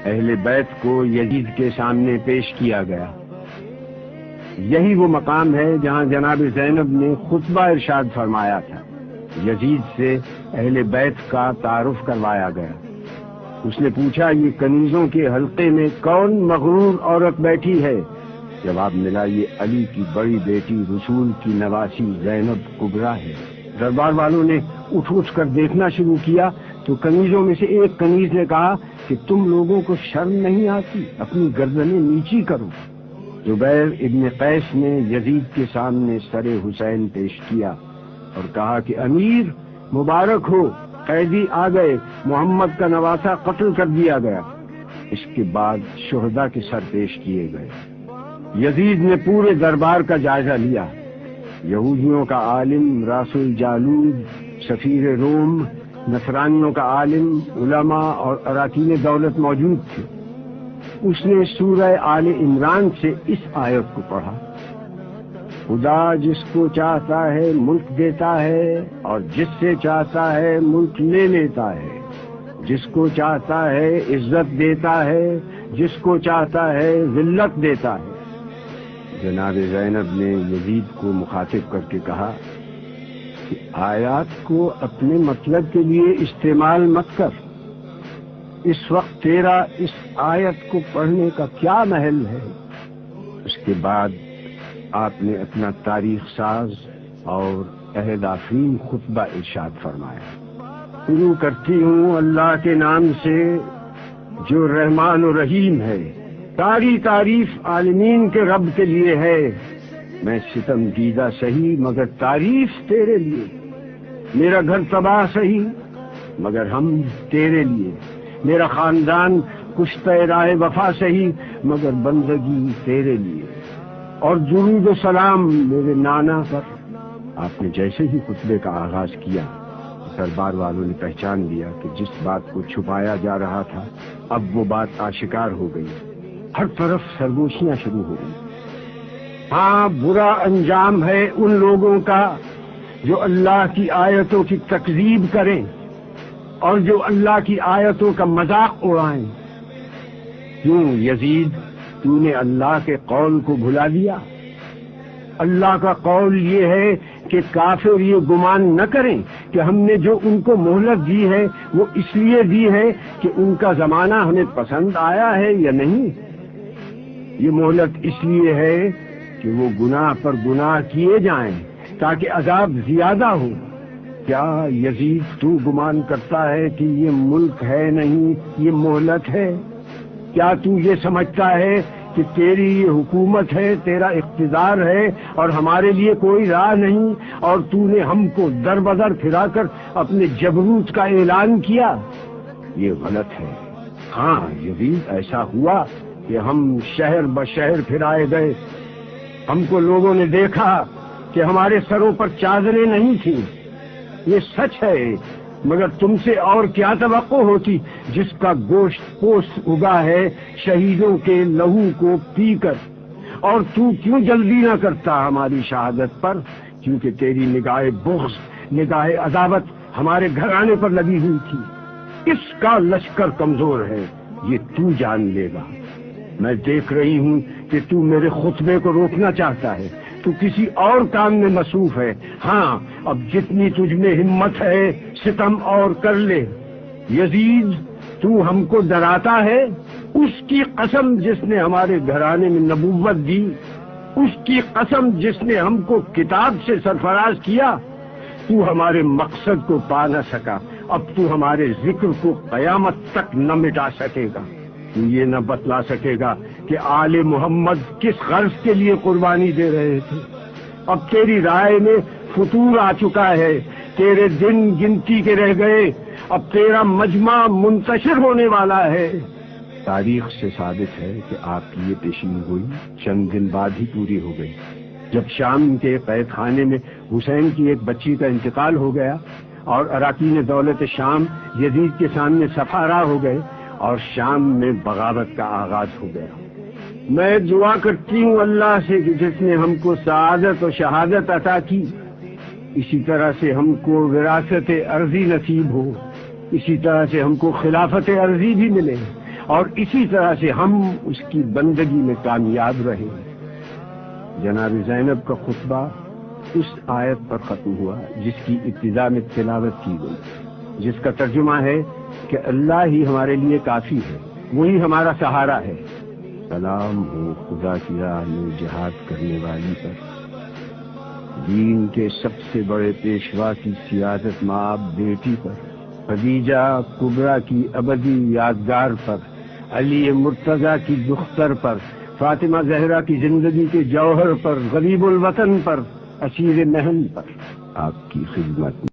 اہل بیت کو یزید کے سامنے پیش کیا گیا۔ یہی وہ مقام ہے جہاں جناب زینب نے خطبہ ارشاد فرمایا تھا۔ یزید سے اہل بیت کا تعارف کروایا گیا۔ اس نے پوچھا، یہ کنیزوں کے حلقے میں کون مغرور عورت بیٹھی ہے؟ جواب ملا، یہ علی کی بڑی بیٹی رسول کی نواسی زینب کبریٰ ہے۔ دربار والوں نے اٹھ کر دیکھنا شروع کیا تو کنیزوں میں سے ایک کنیز نے کہا کہ تم لوگوں کو شرم نہیں آتی؟ اپنی گردنیں نیچی کرو۔ زبیر ابن قیس نے یزید کے سامنے سر حسین پیش کیا اور کہا کہ امیر مبارک ہو، قیدی آ گئے، محمد کا نواسا قتل کر دیا گیا۔ اس کے بعد شہداء کے سر پیش کیے گئے۔ یزید نے پورے دربار کا جائزہ لیا۔ یہودیوں کا عالم راس الجالود، سفیر روم، نصرانیوں کا عالم، علماء اور اراکین دولت موجود تھے۔ اس نے سورہ آل عمران سے اس آیت کو پڑھا، خدا جس کو چاہتا ہے ملک دیتا ہے اور جس سے چاہتا ہے ملک لے لیتا ہے، جس کو چاہتا ہے عزت دیتا ہے، جس کو چاہتا ہے ذلت دیتا ہے۔ جناب زینب نے یزید کو مخاطب کر کے کہا کہ آیات کو اپنے مطلب کے لیے استعمال مت کر۔ اس وقت تیرا اس آیت کو پڑھنے کا کیا محل ہے؟ اس کے بعد آپ نے اپنا تاریخ ساز اور عہد آفرین خطبہ ارشاد فرمایا۔ شروع کرتی ہوں اللہ کے نام سے جو رحمان و رحیم ہے۔ ساری تعریف عالمین کے رب کے لیے ہے۔ میں ستم دیدہ سہی مگر تعریف تیرے لیے، میرا گھر تباہ سہی مگر ہم تیرے لیے، میرا خاندان کشتہ راہ وفا سہی مگر بندگی تیرے لیے، اور درود و سلام میرے نانا پر۔ آپ نے جیسے ہی خطبے کا آغاز کیا، دربار والوں نے پہچان لیا کہ جس بات کو چھپایا جا رہا تھا اب وہ بات آشکار ہو گئی۔ ہر طرف سرگوشیاں شروع ہو گئی۔ ہاں، برا انجام ہے ان لوگوں کا جو اللہ کی آیتوں کی تکذیب کریں اور جو اللہ کی آیتوں کا مذاق اڑائیں۔ کیوں یزید، تو نے اللہ کے قول کو بھلا دیا؟ اللہ کا قول یہ ہے کہ کافر یہ گمان نہ کریں کہ ہم نے جو ان کو مہلت دی ہے وہ اس لیے دی ہے کہ ان کا زمانہ ہمیں پسند آیا ہے یا نہیں۔ یہ مہلت اس لیے ہے کہ وہ گناہ پر گناہ کیے جائیں تاکہ عذاب زیادہ ہو۔ کیا یزید تو گمان کرتا ہے کہ یہ ملک ہے نہیں، یہ مہلت ہے؟ کیا تو یہ سمجھتا ہے کہ تیری یہ حکومت ہے، تیرا اقتدار ہے اور ہمارے لیے کوئی راہ نہیں، اور تو نے ہم کو در بدر پھرا کر اپنے جبروت کا اعلان کیا؟ یہ غلط ہے۔ ہاں یزید، ایسا ہوا کہ ہم شہر بشہر پھرائے گئے، ہم کو لوگوں نے دیکھا کہ ہمارے سروں پر چادریں نہیں تھیں۔ یہ سچ ہے، مگر تم سے اور کیا توقع ہوتی جس کا گوشت پوست اگا ہے شہیدوں کے لہو کو پی کر؟ اور تو کیوں جلدی نہ کرتا ہماری شہادت پر؟ کیونکہ تیری نگاہ بغض، نگاہ عداوت ہمارے گھرانے پر لگی ہوئی تھی۔ اس کا لشکر کمزور ہے، یہ تو جان لے گا۔ میں دیکھ رہی ہوں کہ تو میرے خطبے کو روکنا چاہتا ہے، تو کسی اور کام میں مصروف ہے۔ ہاں، اب جتنی تجھ میں ہمت ہے ستم اور کر لے۔ یزید، تو ہم کو ڈراتا ہے؟ اس کی قسم جس نے ہمارے گھرانے میں نبوت دی، اس کی قسم جس نے ہم کو کتاب سے سرفراز کیا، تو ہمارے مقصد کو پا نہ سکا، اب تو ہمارے ذکر کو قیامت تک نہ مٹا سکے گا۔ تو یہ نہ بتلا سکے گا کہ آل محمد کس غرض کے لیے قربانی دے رہے تھے۔ اب تیری رائے میں فتور آ چکا ہے، تیرے دن گنتی کے رہ گئے، اب تیرا مجمع منتشر ہونے والا ہے۔ تاریخ سے ثابت ہے کہ آپ کی یہ پیشین گوئی چند دن بعد ہی پوری ہو گئی، جب شام کے قید خانے میں حسین کی ایک بچی کا انتقال ہو گیا اور اراکین دولت شام یزید کے سامنے سفارا ہو گئے اور شام میں بغاوت کا آغاز ہو گیا۔ میں دعا کرتی ہوں اللہ سے کہ جس نے ہم کو سعادت و شہادت عطا کی، اسی طرح سے ہم کو وراثت ارضی نصیب ہو، اسی طرح سے ہم کو خلافت ارضی بھی ملے، اور اسی طرح سے ہم اس کی بندگی میں کامیاب رہے۔ جناب زینب کا خطبہ اس آیت پر ختم ہوا جس کی ابتدا میں تلاوت کی گئی، جس کا ترجمہ ہے کہ اللہ ہی ہمارے لیے کافی ہے، وہی ہمارا سہارا ہے۔ سلام ہو خدا کی راہ میں جہاد کرنے والی پر، دین کے سب سے بڑے پیشوا کی سیادت مآب بیٹی پر، خدیجہ کبریٰ کی ابدی یادگار پر، علی مرتضیٰ کی دختر پر، فاطمہ زہرا کی زندگی کے جوہر پر، غریب الوطن پر، اسیر محن پر، آپ کی خدمت